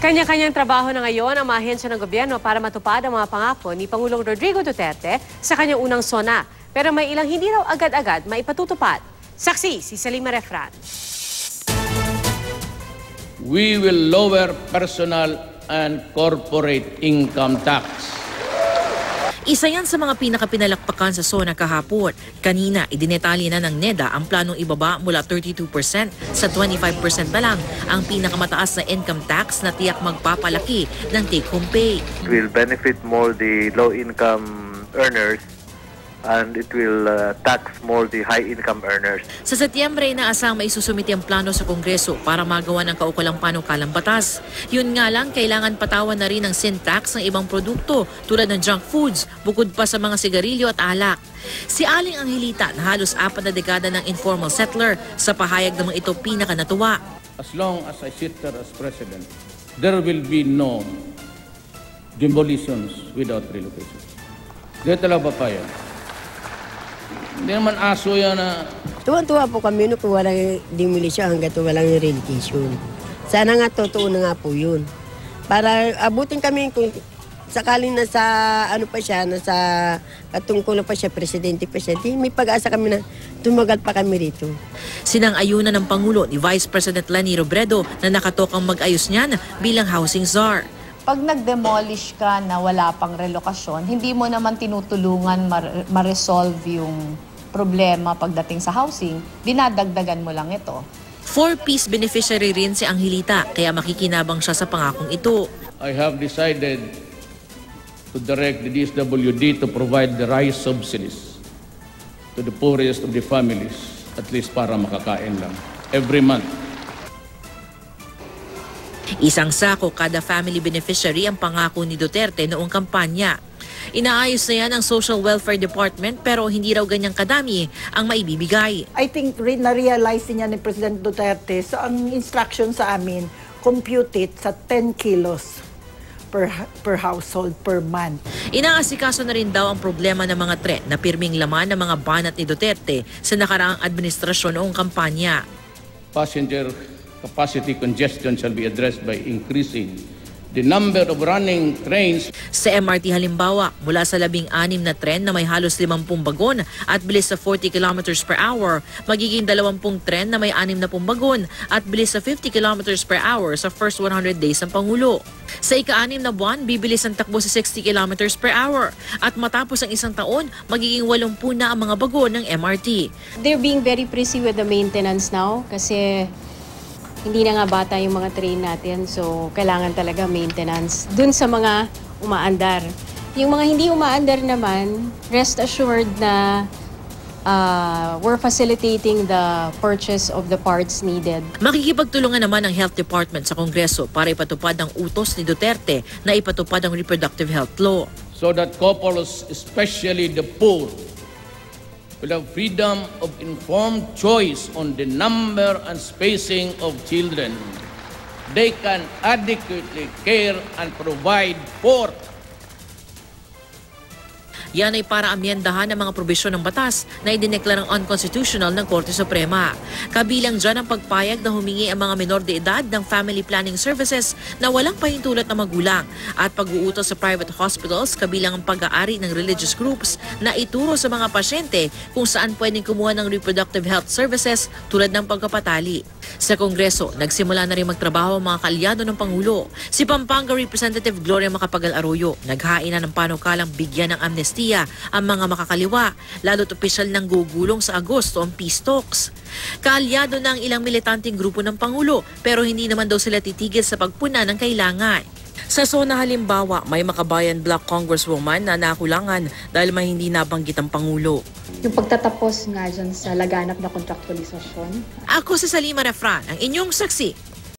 Kanya-kanyang trabaho na ngayon ang mga ahensya ng gobyerno para matupad ang mga pangako ni Pangulong Rodrigo Duterte sa kanyang unang sona. Pero may ilang hindi raw agad-agad maipatutupad. Saksi si Salima Refran. We will lower personal and corporate income tax. Isa yan sa mga pinakapinalakpakan sa SONA kahapon. Kanina, idinetali na ng NEDA ang planong ibaba mula 32% sa 25% na lang ang pinakamataas na income tax na tiyak magpapalaki ng take-home pay. It will benefit more the low-income earners and it will tax more the high-income earners. Sa Setyembre, inaasang maisusumiti ang plano sa Kongreso para magawa ng kaukulang panukalang batas. Yun nga lang, kailangan patawan na rin ang sin tax ng ibang produkto tulad ng junk foods, bukod pa sa mga sigarilyo at alak. Si Aling Angelita na halos 4 na dekada ng informal settler, sa pahayag naman ito pinakanatuwa. As long as I sit there as president, there will be no demolitions without relocation. Dito lang ba pa yan? Hindi naman aso yan na... Tuwan-tuwa po kami kung walang demolition hanggang walang relocation. Sana nga totoo na nga po yun. Para abutin kami kung sakaling nasa ano pa siya, nasa katungkulan pa siya, presidente pa siya, may pag-asa kami na tumagal pa kami rito. Sinang-ayunan ng Pangulo ni Vice President Leni Robredo na nakatokang mag-ayos niyan bilang housing czar. Pag nag-demolish ka na wala pang relokasyon, hindi mo naman tinutulungan ma-resolve yung problema pagdating sa housing, dinadagdagan mo lang ito. 4-piece beneficiary rin si Angelita, kaya makikinabang siya sa pangakong ito. I have decided to direct the DSWD to provide the rice subsidies to the poorest of the families, at least para makakain lang, every month. Isang sako kada family beneficiary ang pangako ni Duterte noong kampanya. Inaayos na yan ang Social Welfare Department pero hindi raw ganyang kadami ang maibibigay. I think na-realize niya ni President Duterte, so ang instruction sa amin, compute it sa 10 kilos per household per month. Inaasikaso na rin daw ang problema ng mga tren na pirming laman ng mga banat ni Duterte sa nakaraang administrasyon noong kampanya. Passenger capacity congestion shall be addressed by increasing the number of running trains. Sa MRT halimbawa, mula sa 16 na tren na may halos 50 bagon at bilis sa 40 km per hour, magiging 20 tren na may 60 bagon at bilis sa 50 km per hour sa first 100 days ng Pangulo. Sa ika-6 na buwan, bibilis ang takbo sa 60 km per hour at matapos ang isang taon, magiging 80 na ang mga bagon ng MRT. They're being very prissy with the maintenance now kasi hindi na nga bata yung mga train natin, so kailangan talaga maintenance dun sa mga umaandar. Yung mga hindi umaandar naman, rest assured na we're facilitating the purchase of the parts needed. Makikipagtulungan naman ang Health Department sa Kongreso para ipatupad ang utos ni Duterte na ipatupad ang reproductive health law. So that couples, especially the poor, will have freedom of informed choice on the number and spacing of children they can adequately care and provide for. Yan ay para amyendahan ang mga probisyon ng batas na idineklarang unconstitutional ng Korte Suprema. Kabilang dyan ang pagpayag na humingi ang mga menor de edad ng family planning services na walang pahintulot na magulang at pag-uutos sa private hospitals kabilang ang pag-aari ng religious groups na ituro sa mga pasyente kung saan pwedeng kumuha ng reproductive health services tulad ng pagkapatali. Sa Kongreso, nagsimula na rin magtrabaho ang mga kaalyado ng Pangulo. Si Pampanga Representative Gloria Macapagal Arroyo, naghain na ng panukalang bigyan ng amnestia ang mga makakaliwa, lalo't opisyal ng gugulong sa Agosto ang peace talks. Kaalyado na ang ilang militanteng grupo ng Pangulo pero hindi naman daw sila titigil sa pagpuna ng kailangan. Sa SONA halimbawa, may Makabayan Black Congresswoman na nakulangan dahil may hindi nabanggit ang Pangulo. Yung pagtatapos nga dyan sa laganap na kontraktualisasyon. Ako si Salima Refran, ang inyong saksi.